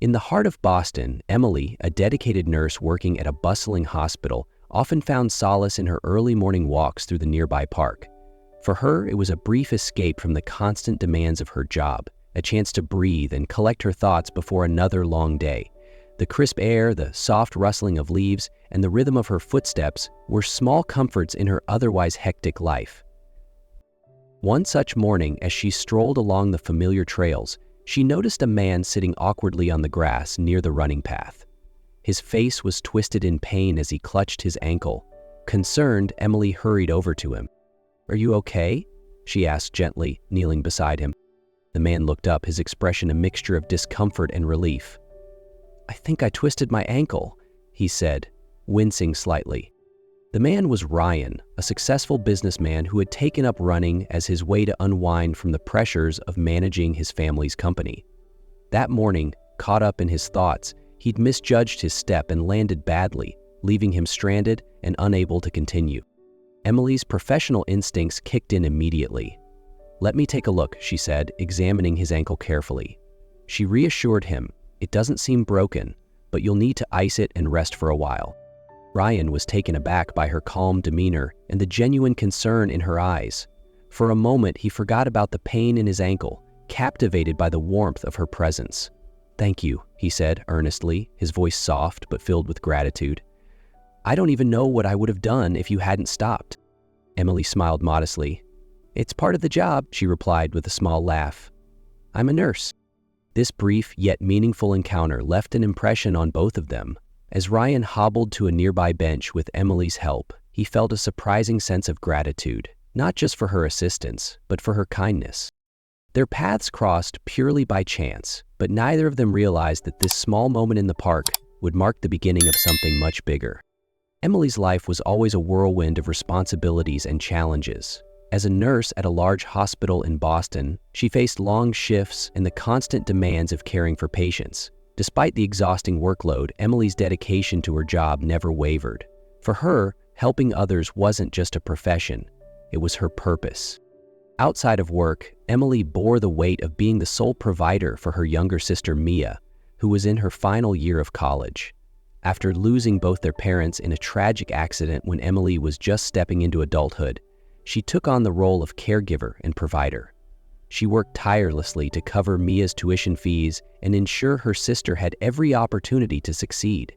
In the heart of Boston, Emily, a dedicated nurse working at a bustling hospital, often found solace in her early morning walks through the nearby park. For her, it was a brief escape from the constant demands of her job, a chance to breathe and collect her thoughts before another long day. The crisp air, the soft rustling of leaves, and the rhythm of her footsteps were small comforts in her otherwise hectic life. One such morning, as she strolled along the familiar trails, she noticed a man sitting awkwardly on the grass near the running path. His face was twisted in pain as he clutched his ankle. Concerned, Emily hurried over to him. "Are you okay?" she asked gently, kneeling beside him. The man looked up, his expression a mixture of discomfort and relief. "I think I twisted my ankle," he said, wincing slightly. The man was Ryan, a successful businessman who had taken up running as his way to unwind from the pressures of managing his family's company. That morning, caught up in his thoughts, he'd misjudged his step and landed badly, leaving him stranded and unable to continue. Emily's professional instincts kicked in immediately. "Let me take a look," she said, examining his ankle carefully. She reassured him, "It doesn't seem broken, but you'll need to ice it and rest for a while." Ryan was taken aback by her calm demeanor and the genuine concern in her eyes. For a moment, he forgot about the pain in his ankle, captivated by the warmth of her presence. "Thank you," he said earnestly, his voice soft but filled with gratitude. "I don't even know what I would have done if you hadn't stopped." Emily smiled modestly. "It's part of the job," she replied with a small laugh. "I'm a nurse." This brief yet meaningful encounter left an impression on both of them. As Ryan hobbled to a nearby bench with Emily's help, he felt a surprising sense of gratitude, not just for her assistance, but for her kindness. Their paths crossed purely by chance, but neither of them realized that this small moment in the park would mark the beginning of something much bigger. Emily's life was always a whirlwind of responsibilities and challenges. As a nurse at a large hospital in Boston, she faced long shifts and the constant demands of caring for patients. Despite the exhausting workload, Emily's dedication to her job never wavered. For her, helping others wasn't just a profession, it was her purpose. Outside of work, Emily bore the weight of being the sole provider for her younger sister Mia, who was in her final year of college. After losing both their parents in a tragic accident when Emily was just stepping into adulthood, she took on the role of caregiver and provider. She worked tirelessly to cover Mia's tuition fees and ensure her sister had every opportunity to succeed.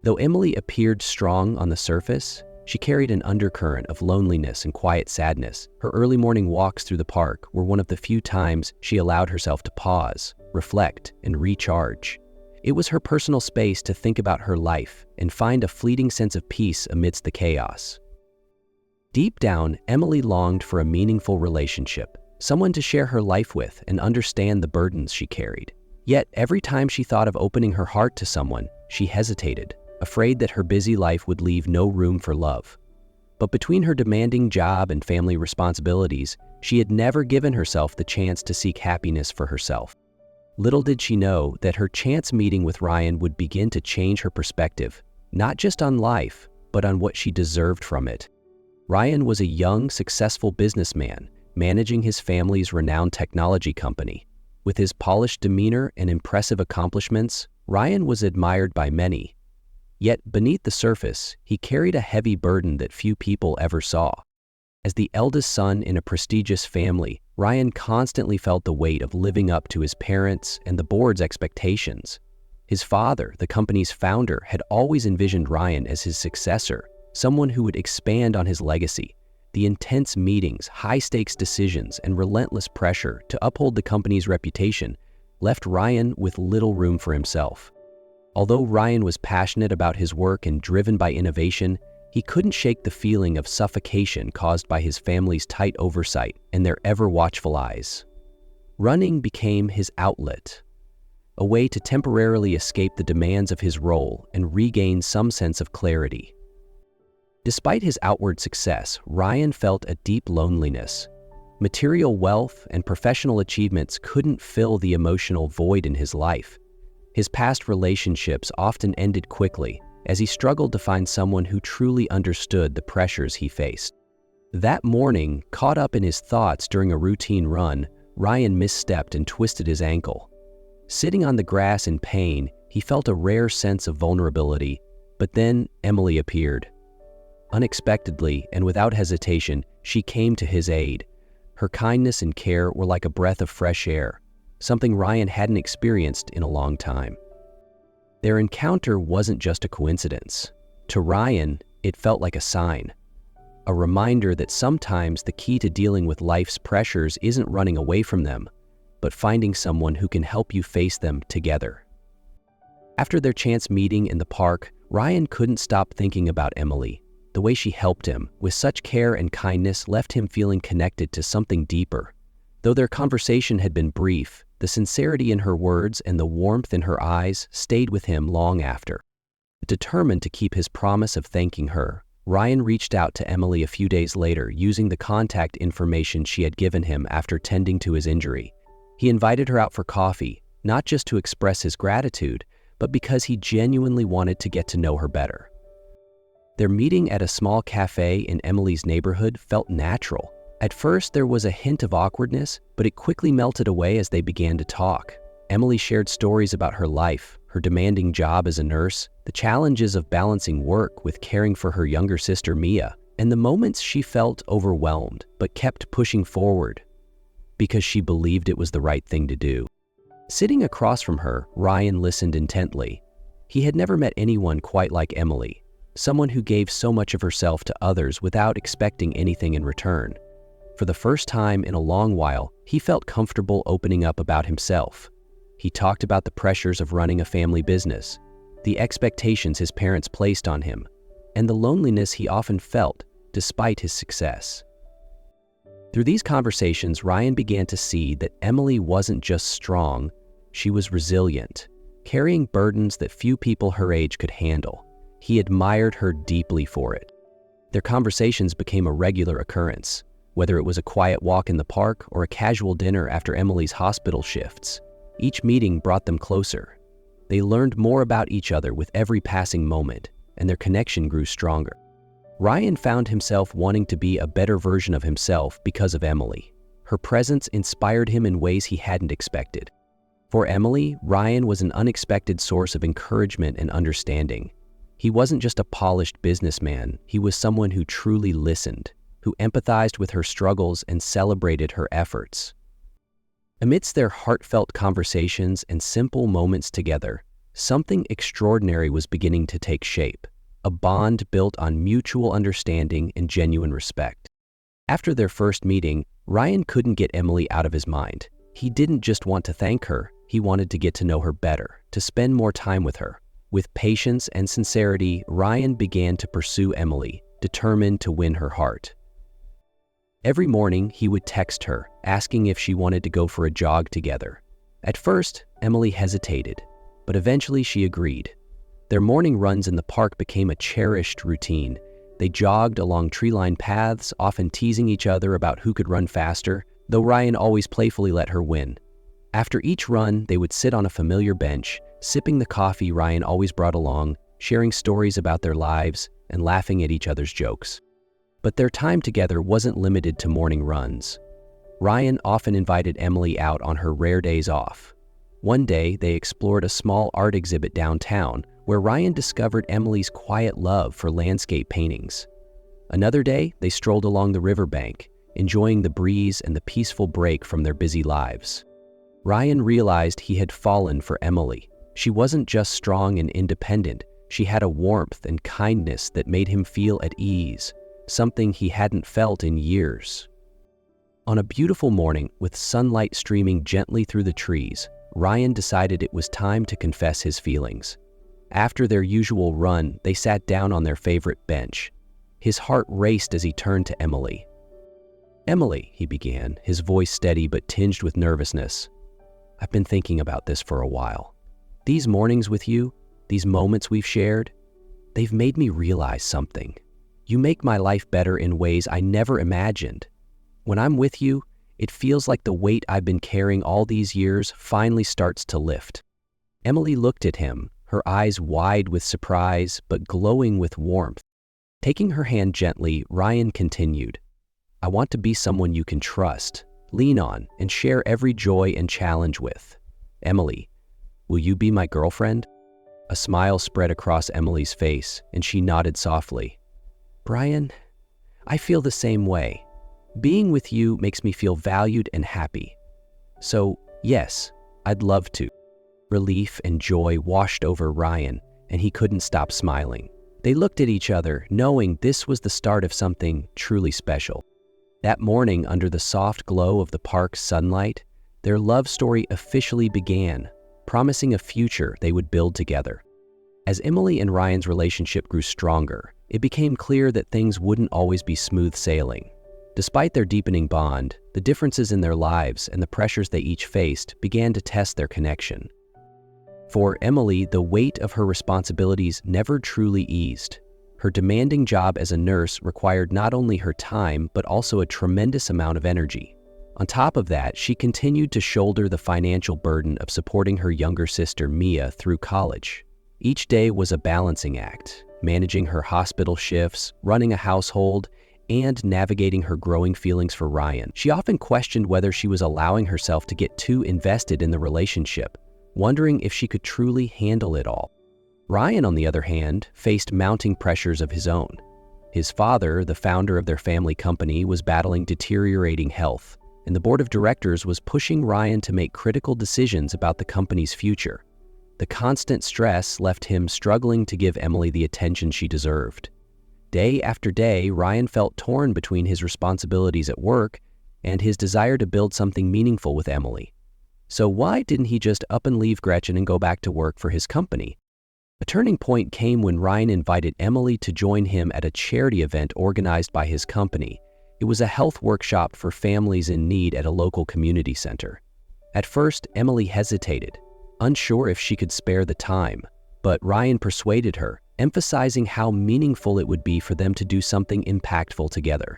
Though Emily appeared strong on the surface, she carried an undercurrent of loneliness and quiet sadness. Her early morning walks through the park were one of the few times she allowed herself to pause, reflect, and recharge. It was her personal space to think about her life and find a fleeting sense of peace amidst the chaos. Deep down, Emily longed for a meaningful relationship, someone to share her life with and understand the burdens she carried. Yet, every time she thought of opening her heart to someone, she hesitated, afraid that her busy life would leave no room for love. But between her demanding job and family responsibilities, she had never given herself the chance to seek happiness for herself. Little did she know that her chance meeting with Ryan would begin to change her perspective, not just on life, but on what she deserved from it. Ryan was a young, successful businessman, managing his family's renowned technology company. With his polished demeanor and impressive accomplishments, Ryan was admired by many. Yet beneath the surface, he carried a heavy burden that few people ever saw. As the eldest son in a prestigious family, Ryan constantly felt the weight of living up to his parents' and the board's expectations. His father, the company's founder, had always envisioned Ryan as his successor, someone who would expand on his legacy. The intense meetings, high-stakes decisions, and relentless pressure to uphold the company's reputation left Ryan with little room for himself. Although Ryan was passionate about his work and driven by innovation, he couldn't shake the feeling of suffocation caused by his family's tight oversight and their ever-watchful eyes. Running became his outlet, a way to temporarily escape the demands of his role and regain some sense of clarity. Despite his outward success, Ryan felt a deep loneliness. Material wealth and professional achievements couldn't fill the emotional void in his life. His past relationships often ended quickly, as he struggled to find someone who truly understood the pressures he faced. That morning, caught up in his thoughts during a routine run, Ryan misstepped and twisted his ankle. Sitting on the grass in pain, he felt a rare sense of vulnerability, but then Emily appeared. Unexpectedly and without hesitation, she came to his aid. Her kindness and care were like a breath of fresh air, something Ryan hadn't experienced in a long time. Their encounter wasn't just a coincidence. To Ryan, it felt like a sign, a reminder that sometimes the key to dealing with life's pressures isn't running away from them, but finding someone who can help you face them together. After their chance meeting in the park, Ryan couldn't stop thinking about Emily. The way she helped him, with such care and kindness, left him feeling connected to something deeper. Though their conversation had been brief, the sincerity in her words and the warmth in her eyes stayed with him long after. Determined to keep his promise of thanking her, Ryan reached out to Emily a few days later using the contact information she had given him after tending to his injury. He invited her out for coffee, not just to express his gratitude, but because he genuinely wanted to get to know her better. Their meeting at a small cafe in Emily's neighborhood felt natural. At first, there was a hint of awkwardness, but it quickly melted away as they began to talk. Emily shared stories about her life, her demanding job as a nurse, the challenges of balancing work with caring for her younger sister Mia, and the moments she felt overwhelmed but kept pushing forward because she believed it was the right thing to do. Sitting across from her, Ryan listened intently. He had never met anyone quite like Emily, someone who gave so much of herself to others without expecting anything in return. For the first time in a long while, he felt comfortable opening up about himself. He talked about the pressures of running a family business, the expectations his parents placed on him, and the loneliness he often felt despite his success. Through these conversations, Ryan began to see that Emily wasn't just strong, she was resilient, carrying burdens that few people her age could handle. He admired her deeply for it. Their conversations became a regular occurrence, whether it was a quiet walk in the park or a casual dinner after Emily's hospital shifts. Each meeting brought them closer. They learned more about each other with every passing moment, and their connection grew stronger. Ryan found himself wanting to be a better version of himself because of Emily. Her presence inspired him in ways he hadn't expected. For Emily, Ryan was an unexpected source of encouragement and understanding. He wasn't just a polished businessman, he was someone who truly listened, who empathized with her struggles and celebrated her efforts. Amidst their heartfelt conversations and simple moments together, something extraordinary was beginning to take shape, a bond built on mutual understanding and genuine respect. After their first meeting, Ryan couldn't get Emily out of his mind. He didn't just want to thank her, he wanted to get to know her better, to spend more time with her. With patience and sincerity, Ryan began to pursue Emily, determined to win her heart. Every morning, he would text her, asking if she wanted to go for a jog together. At first, Emily hesitated, but eventually she agreed. Their morning runs in the park became a cherished routine. They jogged along tree-lined paths, often teasing each other about who could run faster, though Ryan always playfully let her win. After each run, they would sit on a familiar bench, sipping the coffee Ryan always brought along, sharing stories about their lives, and laughing at each other's jokes. But their time together wasn't limited to morning runs. Ryan often invited Emily out on her rare days off. One day, they explored a small art exhibit downtown, where Ryan discovered Emily's quiet love for landscape paintings. Another day, they strolled along the riverbank, enjoying the breeze and the peaceful break from their busy lives. Ryan realized he had fallen for Emily. She wasn't just strong and independent, she had a warmth and kindness that made him feel at ease, something he hadn't felt in years. On a beautiful morning, with sunlight streaming gently through the trees, Ryan decided it was time to confess his feelings. After their usual run, they sat down on their favorite bench. His heart raced as he turned to Emily. "Emily," he began, his voice steady but tinged with nervousness. "I've been thinking about this for a while. These mornings with you, these moments we've shared, they've made me realize something. You make my life better in ways I never imagined. When I'm with you, it feels like the weight I've been carrying all these years finally starts to lift." Emily looked at him, her eyes wide with surprise but glowing with warmth. Taking her hand gently, Ryan continued, "I want to be someone you can trust, lean on, and share every joy and challenge with. Emily, "Will you be my girlfriend?" A smile spread across Emily's face, and she nodded softly. "Brian, I feel the same way. Being with you makes me feel valued and happy. So, yes, I'd love to." Relief and joy washed over Ryan, and he couldn't stop smiling. They looked at each other, knowing this was the start of something truly special. That morning, under the soft glow of the park's sunlight, their love story officially began, promising a future they would build together. As Emily and Ryan's relationship grew stronger, it became clear that things wouldn't always be smooth sailing. Despite their deepening bond, the differences in their lives and the pressures they each faced began to test their connection. For Emily, the weight of her responsibilities never truly eased. Her demanding job as a nurse required not only her time, but also a tremendous amount of energy. On top of that, she continued to shoulder the financial burden of supporting her younger sister, Mia, through college. Each day was a balancing act, managing her hospital shifts, running a household, and navigating her growing feelings for Ryan. She often questioned whether she was allowing herself to get too invested in the relationship, wondering if she could truly handle it all. Ryan, on the other hand, faced mounting pressures of his own. His father, the founder of their family company, was battling deteriorating health, and the board of directors was pushing Ryan to make critical decisions about the company's future. The constant stress left him struggling to give Emily the attention she deserved. Day after day, Ryan felt torn between his responsibilities at work and his desire to build something meaningful with Emily. So why didn't he just up and leave Gretchen and go back to work for his company? A turning point came when Ryan invited Emily to join him at a charity event organized by his company. It was a health workshop for families in need at a local community center. At first, Emily hesitated, unsure if she could spare the time, but Ryan persuaded her, emphasizing how meaningful it would be for them to do something impactful together.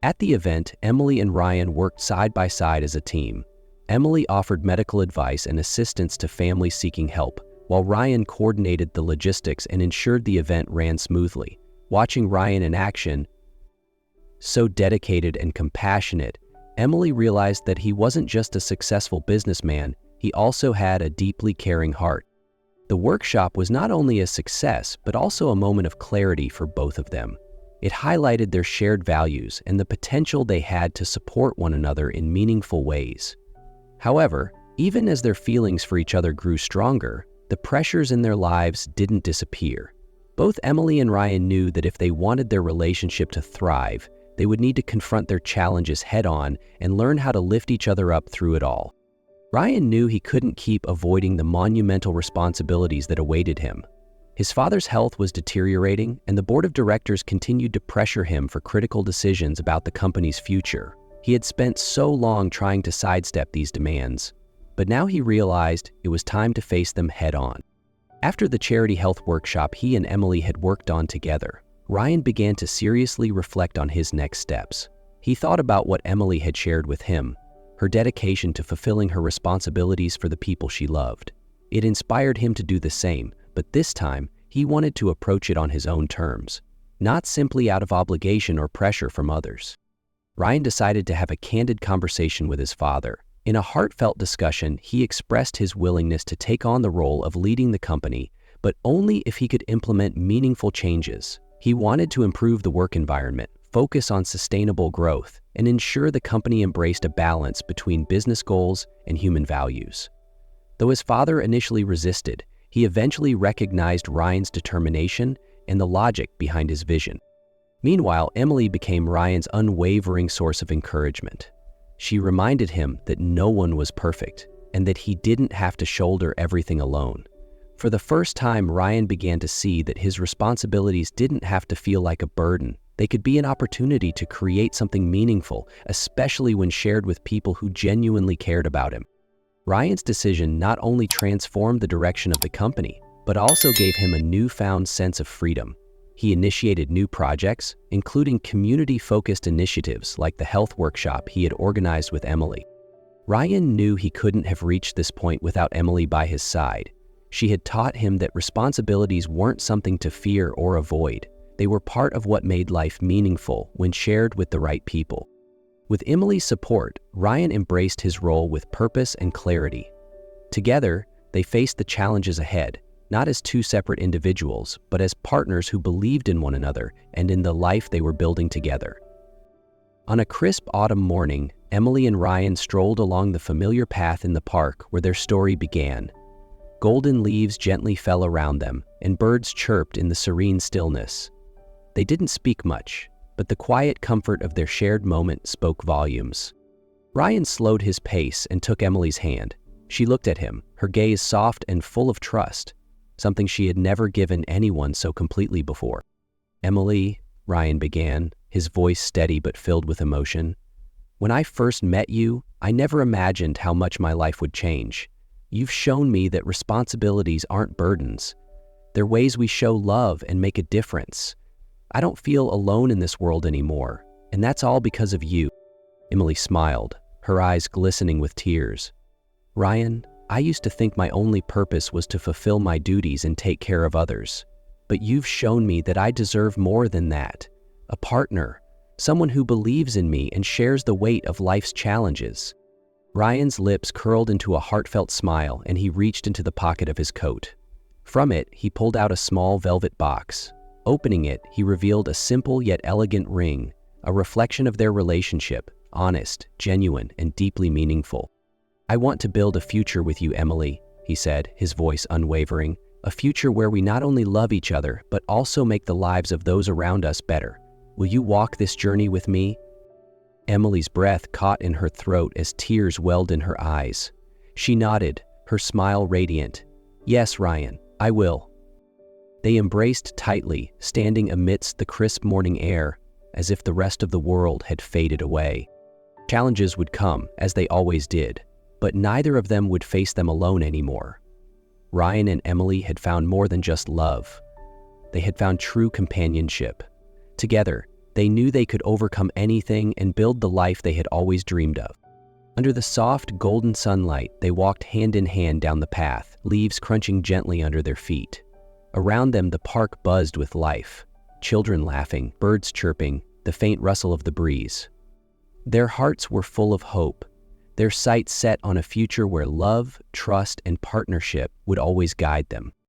At the event, Emily and Ryan worked side by side as a team. Emily offered medical advice and assistance to families seeking help, while Ryan coordinated the logistics and ensured the event ran smoothly. Watching Ryan in action, so dedicated and compassionate, Emily realized that he wasn't just a successful businessman, he also had a deeply caring heart. The workshop was not only a success, but also a moment of clarity for both of them. It highlighted their shared values and the potential they had to support one another in meaningful ways. However, even as their feelings for each other grew stronger, the pressures in their lives didn't disappear. Both Emily and Ryan knew that if they wanted their relationship to thrive, they would need to confront their challenges head-on and learn how to lift each other up through it all. Ryan knew he couldn't keep avoiding the monumental responsibilities that awaited him. His father's health was deteriorating, and the board of directors continued to pressure him for critical decisions about the company's future. He had spent so long trying to sidestep these demands, but now he realized it was time to face them head-on. After the charity health workshop he and Emily had worked on together, Ryan began to seriously reflect on his next steps. He thought about what Emily had shared with him, her dedication to fulfilling her responsibilities for the people she loved. It inspired him to do the same, but this time, he wanted to approach it on his own terms, not simply out of obligation or pressure from others. Ryan decided to have a candid conversation with his father. In a heartfelt discussion, he expressed his willingness to take on the role of leading the company, but only if he could implement meaningful changes. He wanted to improve the work environment, focus on sustainable growth, and ensure the company embraced a balance between business goals and human values. Though his father initially resisted, he eventually recognized Ryan's determination and the logic behind his vision. Meanwhile, Emily became Ryan's unwavering source of encouragement. She reminded him that no one was perfect and that he didn't have to shoulder everything alone. For the first time, Ryan began to see that his responsibilities didn't have to feel like a burden. They could be an opportunity to create something meaningful, especially when shared with people who genuinely cared about him. Ryan's decision not only transformed the direction of the company, but also gave him a newfound sense of freedom. He initiated new projects, including community-focused initiatives like the health workshop he had organized with Emily. Ryan knew he couldn't have reached this point without Emily by his side. She had taught him that responsibilities weren't something to fear or avoid. They were part of what made life meaningful when shared with the right people. With Emily's support, Ryan embraced his role with purpose and clarity. Together, They faced the challenges ahead, not as two separate individuals, but as partners who believed in one another and in the life they were building together. On a crisp autumn morning, Emily and Ryan strolled along the familiar path in the park where their story began. Golden leaves gently fell around them, and birds chirped in the serene stillness. They didn't speak much, but the quiet comfort of their shared moment spoke volumes. Ryan slowed his pace and took Emily's hand. She looked at him, her gaze soft and full of trust, something she had never given anyone so completely before. "Emily," Ryan began, his voice steady but filled with emotion, "when I first met you, I never imagined how much my life would change. You've shown me that responsibilities aren't burdens. They're ways we show love and make a difference. I don't feel alone in this world anymore, and that's all because of you." Emily smiled, her eyes glistening with tears. "Ryan, I used to think my only purpose was to fulfill my duties and take care of others. But you've shown me that I deserve more than that. A partner, someone who believes in me and shares the weight of life's challenges." Ryan's lips curled into a heartfelt smile, and he reached into the pocket of his coat. From it, he pulled out a small velvet box. Opening it, he revealed a simple yet elegant ring, a reflection of their relationship, honest, genuine, and deeply meaningful. "I want to build a future with you, Emily," he said, his voice unwavering. "A future where we not only love each other, but also make the lives of those around us better. Will you walk this journey with me?" Emily's breath caught in her throat as tears welled in her eyes. She nodded, her smile radiant. "Yes, Ryan, I will." They embraced tightly, standing amidst the crisp morning air, as if the rest of the world had faded away. Challenges would come, as they always did, but neither of them would face them alone anymore. Ryan and Emily had found more than just love. They had found true companionship. Together, they knew they could overcome anything and build the life they had always dreamed of. Under the soft, golden sunlight, they walked hand in hand down the path, leaves crunching gently under their feet. Around them, the park buzzed with life. Children laughing, birds chirping, the faint rustle of the breeze. Their hearts were full of hope, their sights set on a future where love, trust, and partnership would always guide them.